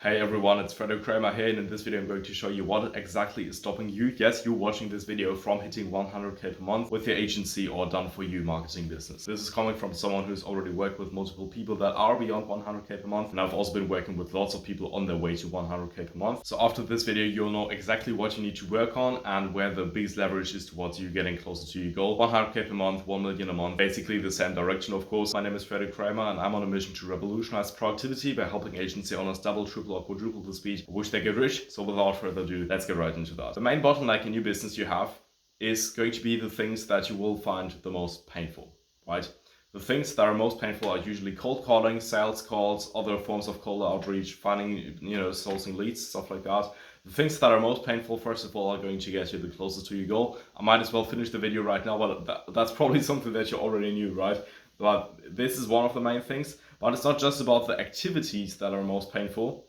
Hey everyone, it's Frederick Kramer here, and in this video I'm going to show you what exactly is stopping you, yes, you watching this video, from hitting 100k per month with your agency or done for you marketing business. This is coming from someone who's already worked with multiple people that are beyond 100k per month, and I've also been working with lots of people on their way to 100k per month. So after this video you'll know exactly what you need to work on and where the biggest leverage is towards you getting closer to your goal. 100k per month, 1 million a month, basically the same direction of course. My name is Frederick Kramer and I'm on a mission to revolutionize productivity by helping agency owners double, triple or quadruple the speed of which they get rich. So without further ado, let's get right into that. The main bottleneck in your business you have is going to be the things that you will find the most painful, right? The things that are most painful are usually cold calling, sales calls, other forms of cold outreach, finding, sourcing leads, stuff like that. The things that are most painful, first of all, are going to get you the closest to your goal. I might as well finish the video right now, but that's probably something that you already knew, right? But this is one of the main things. But it's not just about the activities that are most painful.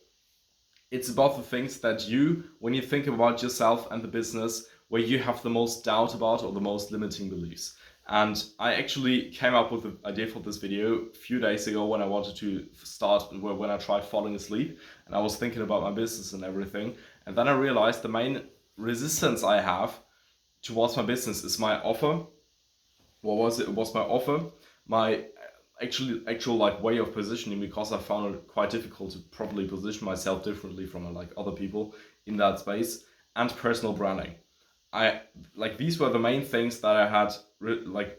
It's about the things that you, when you think about yourself and the business, where you have the most doubt about or the most limiting beliefs. And I actually came up with the idea for this video a few days ago when I wanted to start, when I tried falling asleep and I was thinking about my business and everything. And then I realized the main resistance I have towards my business is my offer. What was it? It was my offer, my actual like way of positioning, because I found it quite difficult to properly position myself differently from like other people in that space, and personal branding. These were the main things that I had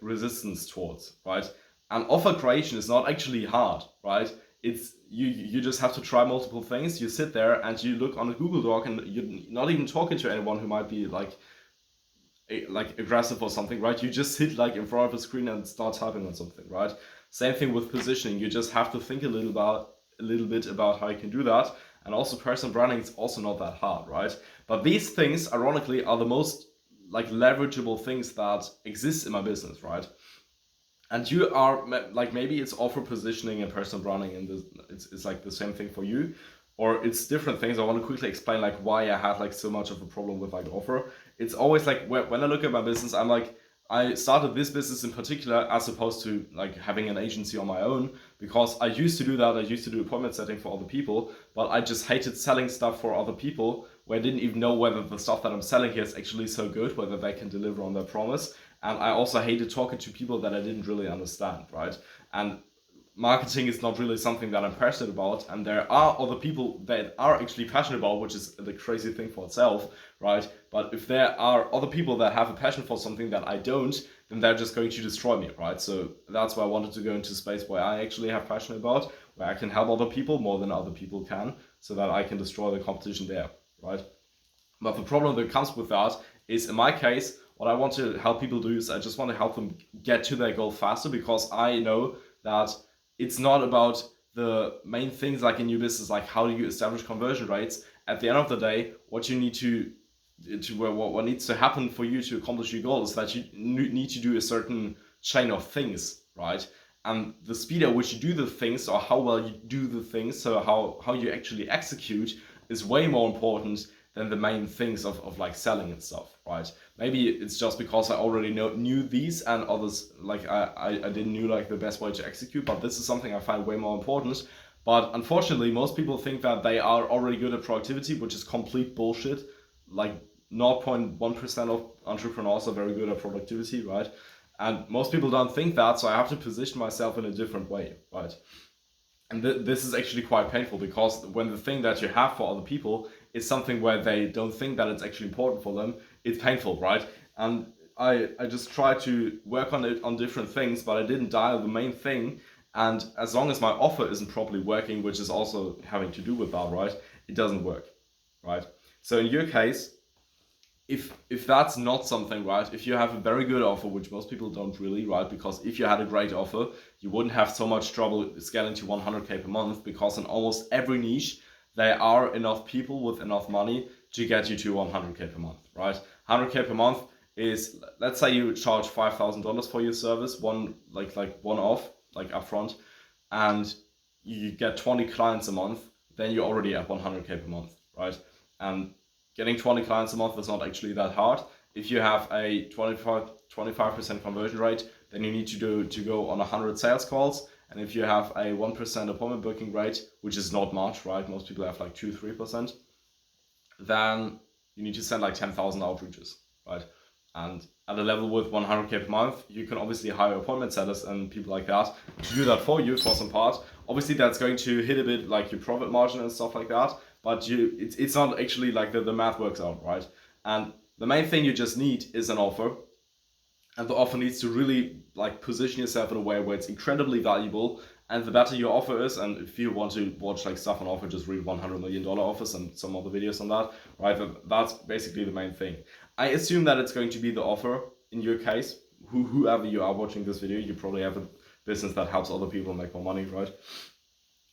resistance towards, right? And offer creation is not actually hard, right? It's you just have to try multiple things. You sit there and you look on a Google Doc and you're not even talking to anyone who might be like aggressive or something, right? You just sit like in front of a screen and start typing on something, right? Same thing with positioning. You just have to think a little bit about how you can do that. And also personal branding is also not that hard, right? But these things, ironically, are the most like leverageable things that exist in my business, right? And you are like, maybe it's offer positioning and personal branding, and it's like the same thing for you, or it's different things. I want to quickly explain like why I had like so much of a problem with like offer. It's always like when I look at my business, I'm like, I started this business in particular as opposed to like having an agency on my own, because I used to do that. I used to do appointment setting for other people, but I just hated selling stuff for other people where I didn't even know whether the stuff that I'm selling here is actually so good, whether they can deliver on their promise. And I also hated talking to people that I didn't really understand, right? And marketing is not really something that I'm passionate about, and there are other people that are actually passionate about, which is the crazy thing for itself, right? But if there are other people that have a passion for something that I don't, then they're just going to destroy me, right? So that's why I wanted to go into space where I actually have passion about, where I can help other people more than other people can, so that I can destroy the competition there, right? But the problem that comes with that is, in my case, what I want to help people do is I just want to help them get to their goal faster, because I know that it's not about the main things like in your business, like how do you establish conversion rates. At the end of the day, what you need what needs to happen for you to accomplish your goal is that you need to do a certain chain of things, right? And the speed at which you do the things, or how well you do the things, so how you actually execute, is way more important than the main things of like selling and stuff, right? Maybe it's just because I already knew these, and others like I didn't knew like the best way to execute, but this is something I find way more important. But unfortunately, most people think that they are already good at productivity, which is complete bullshit. Like 0.1% of entrepreneurs are very good at productivity, right? And most people don't think that, so I have to position myself in a different way, right? And this is actually quite painful, because when the thing that you have for other people is something where they don't think that it's actually important for them, it's painful, right? And I just try to work on it on different things, but I didn't dial the main thing. And as long as my offer isn't properly working, which is also having to do with that, right, it doesn't work, right? So in your case, if that's not something, right, if you have a very good offer, which most people don't really, right, because if you had a great offer, you wouldn't have so much trouble scaling to 100k per month, because in almost every niche, there are enough people with enough money to get you to 100k per month, right? 100k per month is, let's say you charge $5,000 for your service, one off, like upfront, and you get 20 clients a month, then you're already at 100k per month, right? And getting 20 clients a month is not actually that hard. If you have a 25% conversion rate, then you need to go on 100 sales calls, And if you have a 1% appointment booking rate, which is not much, right? Most people have like 2-3%, then you need to send like 10,000 outreaches, right? And at a level with 100K per month, you can obviously hire appointment setters and people like that to do that for you for some part. Obviously, that's going to hit a bit like your profit margin and stuff like that, but it's not actually like the math works out, right? And the main thing you just need is an offer. And the offer needs to really like position yourself in a way where it's incredibly valuable. And the better your offer is, and if you want to watch like stuff on offer, just read $100 million offers and some other videos on that, right? That's basically the main thing. I assume that it's going to be the offer in your case. Whoever you are watching this video, you probably have a business that helps other people make more money, right?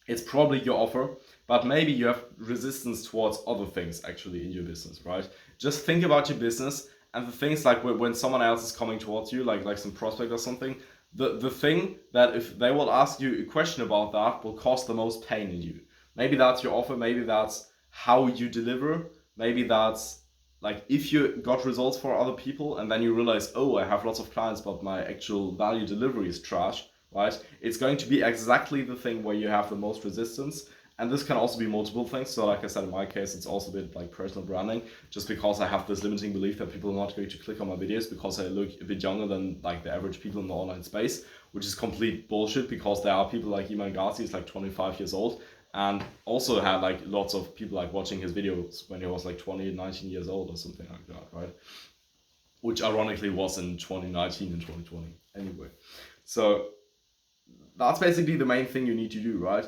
It's probably your offer, but maybe you have resistance towards other things actually in your business, right? Just think about your business and the things like when someone else is coming towards you, like some prospect or something, the thing that if they will ask you a question about that will cause the most pain in you. Maybe that's your offer, maybe that's how you deliver, maybe that's like if you got results for other people and then you realize, oh, I have lots of clients, but my actual value delivery is trash, right? It's going to be exactly the thing where you have the most resistance. And this can also be multiple things. So like I said, in my case, it's also a bit like personal branding, just because I have this limiting belief that people are not going to click on my videos because I look a bit younger than like the average people in the online space, which is complete bullshit because there are people like Iman Ghazi is like 25 years old and also had like lots of people like watching his videos when he was like 20, 19 years old or something like that, right? Which ironically was in 2019 and 2020 anyway. So that's basically the main thing you need to do, right?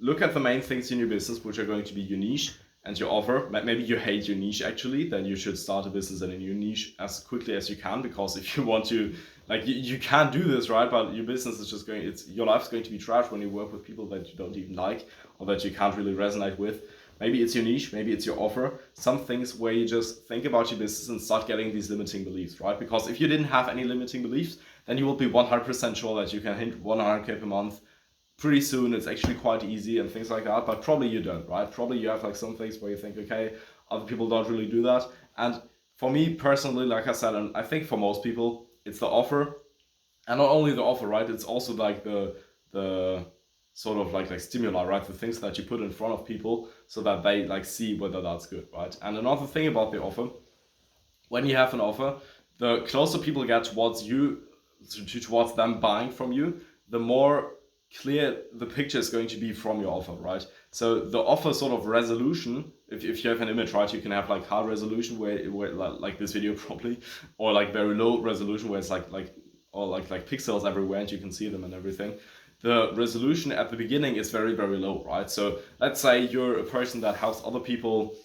Look at the main things in your business, which are going to be your niche and your offer. Maybe you hate your niche actually, then you should start a business in a new niche as quickly as you can, because if you want to, like you can do this, right? But your business is just going, your life's going to be trash when you work with people that you don't even like or that you can't really resonate with. Maybe it's your niche, maybe it's your offer. Some things where you just think about your business and start getting these limiting beliefs, right? Because if you didn't have any limiting beliefs, then you will be 100% sure that you can hit 100K per month pretty soon. It's actually quite easy and things like that, but probably you don't, right? Probably you have like some things where you think, okay, other people don't really do that. And for me personally, like I said, and I think for most people, it's the offer. And not only the offer, right? It's also like the sort of like stimuli, right? The things that you put in front of people so that they like see whether that's good, right? And another thing about the offer, when you have an offer, the closer people get towards you, towards them buying from you, the more clear the picture is going to be from your offer, right? So the offer sort of resolution, if you have an image, right, you can have like high resolution where like this video probably, or like very low resolution where it's like pixels everywhere and you can see them and everything. The resolution at the beginning is very, very low, right? So let's say you're a person that helps other people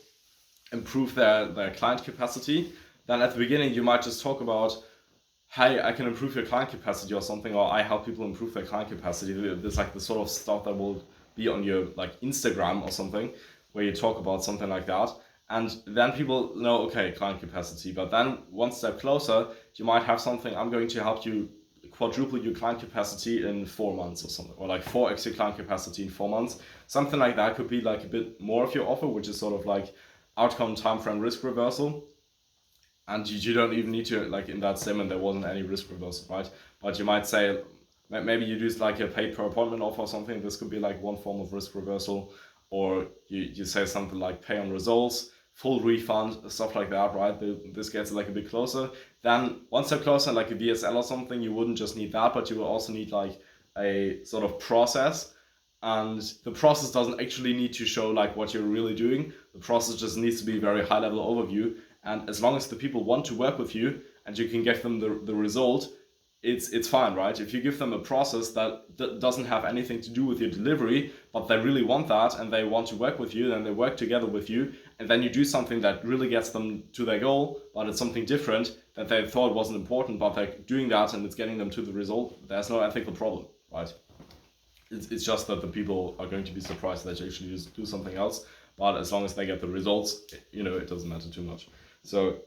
improve their client capacity. Then at the beginning you might just talk about, hey, I can improve your client capacity or something, or I help people improve their client capacity. There's like the sort of stuff that will be on your like Instagram or something, where you talk about something like that. And then people know, okay, client capacity. But then one step closer, you might have something, I'm going to help you quadruple your client capacity in 4 months or something, or like 4x your client capacity in 4 months. Something like that could be like a bit more of your offer, which is sort of like outcome, time frame, risk reversal. And you don't even need to, like in that segment, there wasn't any risk reversal, right? But you might say, maybe you do like a pay per appointment offer or something. This could be like one form of risk reversal. Or you say something like pay on results, full refund, stuff like that, right? This gets like a bit closer. Then one step closer, like a VSL or something, you wouldn't just need that, but you will also need like a sort of process. And the process doesn't actually need to show like what you're really doing. The process just needs to be a very high level overview. And as long as the people want to work with you and you can give them the result, it's fine, right? If you give them a process that doesn't have anything to do with your delivery, but they really want that and they want to work with you, then they work together with you, and then you do something that really gets them to their goal, but it's something different that they thought wasn't important, but they're doing that and it's getting them to the result, there's no ethical problem, right? It's just that the people are going to be surprised that you actually just do something else, but as long as they get the results, it doesn't matter too much. So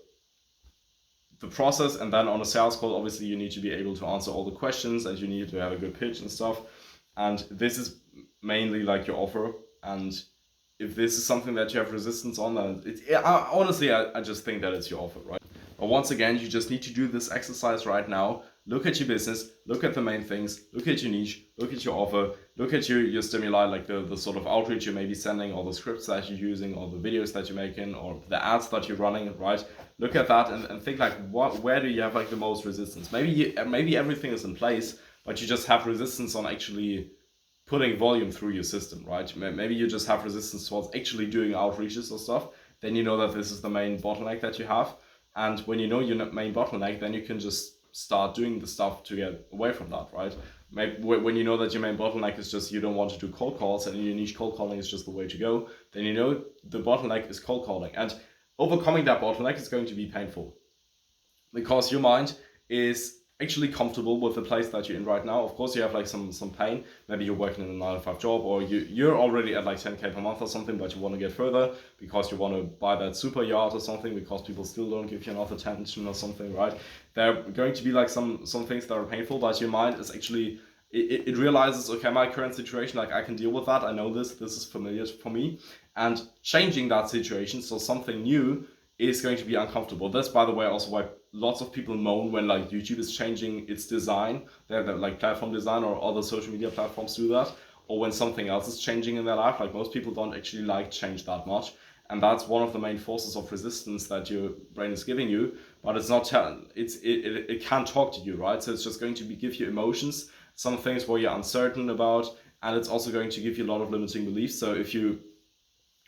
the process, and then on a sales call, obviously you need to be able to answer all the questions and you need to have a good pitch and stuff. And this is mainly like your offer. And if this is something that you have resistance on, then honestly, I just think that it's your offer, right? But once again, you just need to do this exercise right now look at your business, look at the main things, look at your niche, look at your offer, look at your stimuli, like the sort of outreach you may be sending, or the scripts that you're using, or the videos that you're making, or the ads that you're running, right? Look at that and think like, where do you have like the most resistance? Maybe everything is in place, but you just have resistance on actually putting volume through your system, right? Maybe you just have resistance towards actually doing outreaches or stuff. Then you know that this is the main bottleneck that you have. And when you know your main bottleneck, then you can just start doing the stuff to get away from that, right? Maybe when you know that your main bottleneck is just you don't want to do cold calls and your niche cold calling is just the way to go, then you know the bottleneck is cold calling. And overcoming that bottleneck is going to be painful because your mind is actually comfortable with the place that you're in right now. Of course, you have like some pain. Maybe you're working in a 9-to-5 job, or you're already at like 10K per month or something, but you want to get further because you want to buy that super yacht or something because people still don't give you enough attention or something, right? There are going to be like some things that are painful, but your mind is actually, it realizes, okay, my current situation, like I can deal with that. I know this is familiar for me. And changing that situation, so something new, is going to be uncomfortable. That's, by the way, also why lots of people moan when like YouTube is changing its design, their like platform design, or other social media platforms do that, or when something else is changing in their life. Like most people don't actually like change that much, and that's one of the main forces of resistance that your brain is giving you. But it's not, it can't talk to you, right? So it's just going to give you emotions, some things where you're uncertain about, and it's also going to give you a lot of limiting beliefs. So if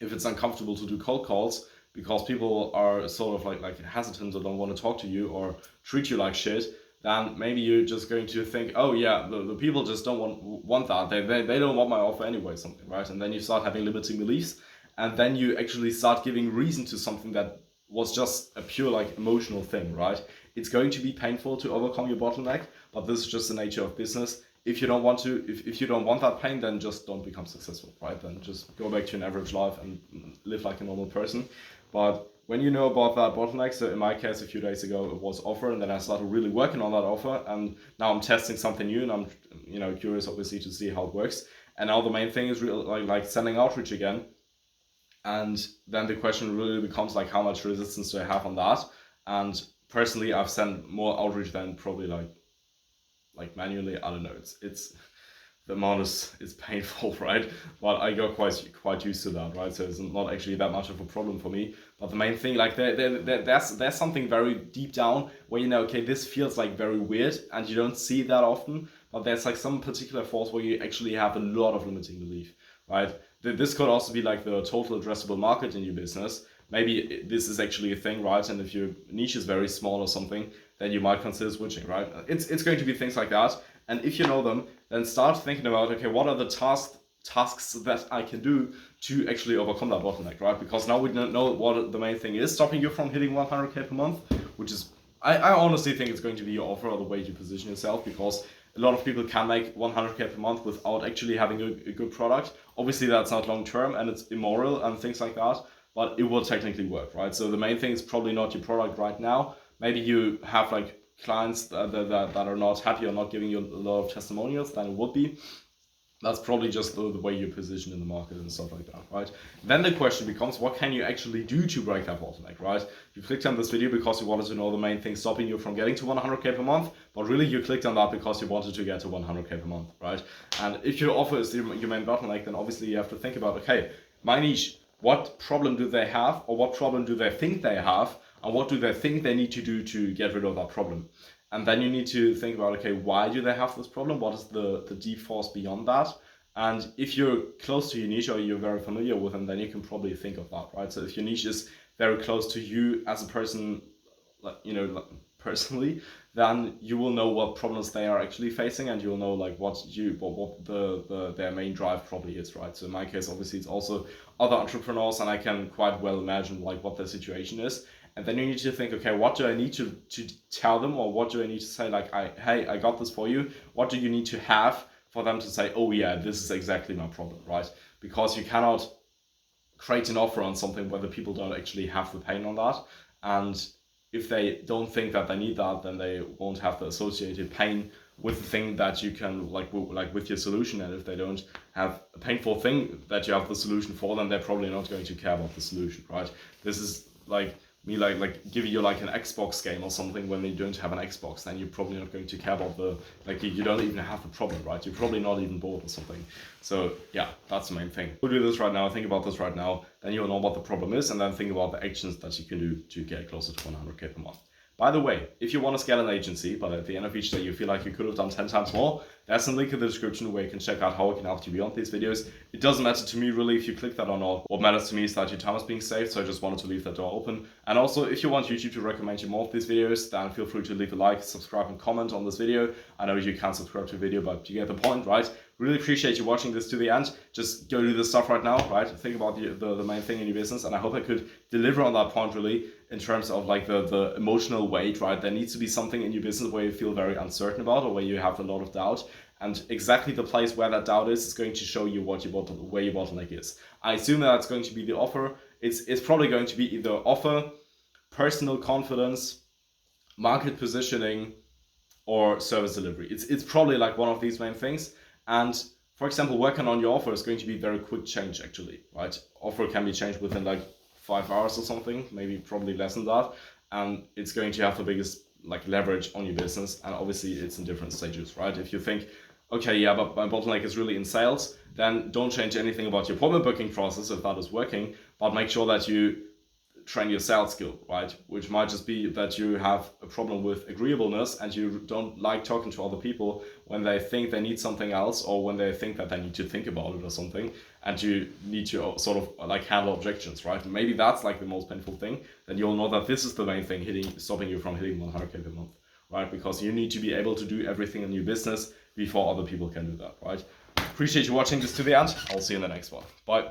it's uncomfortable to do cold calls because people are sort of like hesitant or don't want to talk to you or treat you like shit, then maybe you're just going to think, oh yeah, the people just don't want that. They don't want my offer anyway, something, right? And then you start having limiting beliefs, and then you actually start giving reason to something that was just a pure like emotional thing, right? It's going to be painful to overcome your bottleneck, but this is just the nature of business. If you don't want to, if you don't want that pain, then just don't become successful, right? Then just go back to an average life and live like a normal person. But when you know about that bottleneck, so in my case, a few days ago, it was offer, and then I started really working on that offer, and now I'm testing something new, and I'm curious, obviously, to see how it works. And now the main thing is really like sending outreach again, and then the question really becomes like, how much resistance do I have on that? And personally, I've sent more outreach than probably like manually. I don't know. It's the amount is painful, right? But I got quite used to that, right? So it's not actually that much of a problem for me. But the main thing, like there's something very deep down where you know, okay, this feels like very weird, and you don't see that often. But there's like some particular force where you actually have a lot of limiting belief, right? This could also be like the total addressable market in your business. Maybe this is actually a thing, right? And if your niche is very small or something, then you might consider switching, right? It's going to be things like that. And if you know them, then start thinking about, okay, what are the tasks that I can do to actually overcome that bottleneck, right? Because now we don't know what the main thing is stopping you from hitting 100K per month, which is, I honestly think it's going to be your offer or the way you position yourself, because a lot of people can make 100K per month without actually having a good product. Obviously, that's not long term and it's immoral and things like that, but it will technically work, right? So the main thing is probably not your product right now. Maybe you have like clients that are not happy or not giving you a lot of testimonials, then it would be. That's probably just the way you're positioned in the market and stuff like that, right? Then the question becomes, what can you actually do to break that bottleneck, right? You clicked on this video because you wanted to know the main thing stopping you from getting to 100K per month, but really you clicked on that because you wanted to get to 100K per month, right? And if your offer is your main bottleneck, then obviously you have to think about, okay, my niche, what problem do they have, or what problem do they think they have, and what do they think they need to do to get rid of that problem? And then you need to think about, okay, why do they have this problem? What is the deep force beyond that? And if you're close to your niche or you're very familiar with them, then you can probably think of that, right? So if your niche is very close to you as a person, personally, then you will know what problems they are actually facing, and you'll know like what their main drive probably is, right? So in my case, obviously, it's also other entrepreneurs, and I can quite well imagine like what their situation is. And then you need to think, okay, what do I need to tell them, or what do I need to say, like, hey, I got this for you. What do you need to have for them to say, oh yeah, this is exactly my problem, right? Because you cannot create an offer on something where the people don't actually have the pain on that. And if they don't think that they need that, then they won't have the associated pain with the thing that you can, like with your solution. And if they don't have a painful thing that you have the solution for, then they're probably not going to care about the solution, right? This is like me like give you like an Xbox game or something when they don't have an Xbox, then you're probably not going to care about the, like you don't even have the problem, right? You're probably not even bored or something. So yeah, that's the main thing. We'll do this right now, think about this right now, then you'll know what the problem is, and then think about the actions that you can do to get closer to 100K per month. By the way, if you want to scale an agency, but at the end of each day you feel like you could have done 10 times more, there's a link in the description where you can check out how I can help you beyond these videos. It doesn't matter to me really if you click that or not. What matters to me is that your time is being saved, so I just wanted to leave that door open. And also, if you want YouTube to recommend you more of these videos, then feel free to leave a like, subscribe and comment on this video. I know you can't subscribe to a video, but you get the point, right? Really appreciate you watching this to the end. Just go do this stuff right now, right? Think about the main thing in your business, and I hope I could deliver on that point really in terms of like the emotional weight, right? There needs to be something in your business where you feel very uncertain about or where you have a lot of doubt. And exactly the place where that doubt is going to show you where your bottleneck is. I assume that's going to be the offer. It's probably going to be either offer, personal confidence, market positioning, or service delivery. It's probably like one of these main things. And for example, working on your offer is going to be very quick change actually, right? Offer can be changed within like 5 hours or something, maybe probably less than that. And it's going to have the biggest like leverage on your business. And obviously it's in different stages, right? If you think, okay, yeah, but my bottleneck is really in sales, then don't change anything about your appointment booking process if that is working, but make sure that you train your sales skill, right? Which might just be that you have a problem with agreeableness and you don't like talking to other people when they think they need something else or when they think that they need to think about it or something, and you need to sort of like handle objections, right? And maybe that's like the most painful thing. Then you'll know that this is the main thing stopping you from hitting 100K per month, right? Because you need to be able to do everything in your business before other people can do that, right? Appreciate you watching this to the end. I'll see you in the next one. Bye.